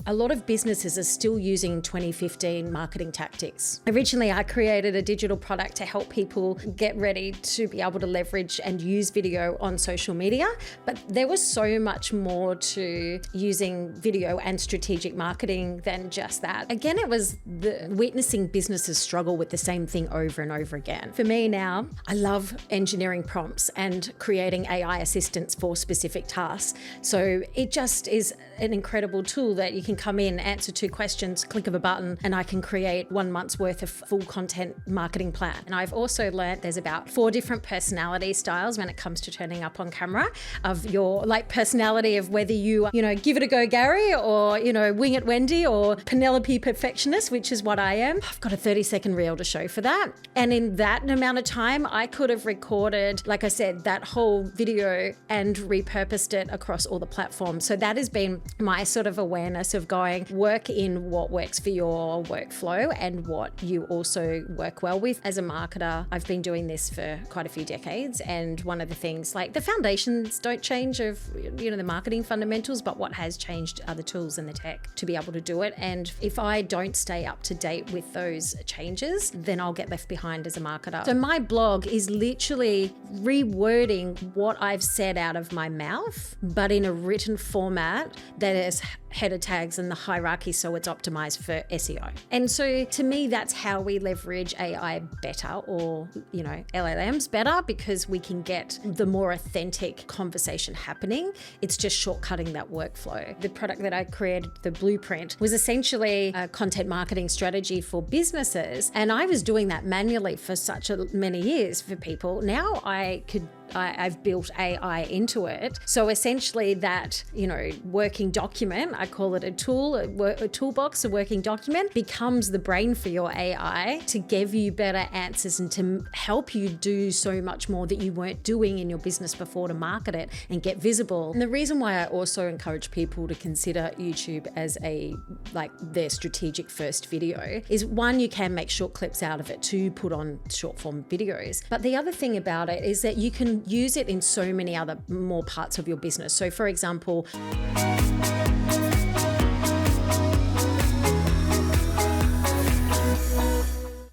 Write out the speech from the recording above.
a lot of businesses are still using 2015 marketing tactics. Originally, I created a digital product to help people get ready to be able to leverage and use video on social media, but there was so much more to using video and strategic marketing than just that. Again, it was witnessing businesses struggle with the same thing over and over again. For me now, I love engineering prompts and creating AI assistants for specific tasks. So it just is an incredible tool that you can come in, answer 2 questions, click of a button, and I can create 1 month's worth of full content marketing plan. And I've also learned there's about 4 different personality styles when it comes to turning up on camera, of your personality of whether you give it a go Gary, or wing it Wendy, or Penelope perfectionist, which is what I am. I've got a 30-second reel to show for that. And in that amount of time, I could have recorded, like I said, that whole video and repurposed it across all the platforms. So that has been my sort of awareness of going, work in what works for your workflow and what you also work well with. As a marketer, I've been doing this for quite a few decades. And one of the things, the foundations don't change of, the marketing fundamentals, but what has changed are the tools and the tech to be able to do it. And if I don't stay up to date with those changes, then I'll get left behind as a marketer. So my blog is literally rewording what I've said out of my mouth, but in a written format that is header tags and the hierarchy, so it's optimized for SEO. And so to me, that's how we leverage AI better, or LLMs better, because we can get the more authentic conversation happening. It's just shortcutting that workflow. The product that I created, the Blueprint, was essentially a content marketing strategy for businesses, and I was doing that manually for many years for people. Now I've built AI into it. So essentially that, working document, I call it a tool, a toolbox, a working document, becomes the brain for your AI to give you better answers and to help you do so much more that you weren't doing in your business before to market it and get visible. And the reason why I also encourage people to consider YouTube as their strategic first video is, one, you can make short clips out of it to put on short form videos. But the other thing about it is that you can use it in so many other more parts of your business. So for example,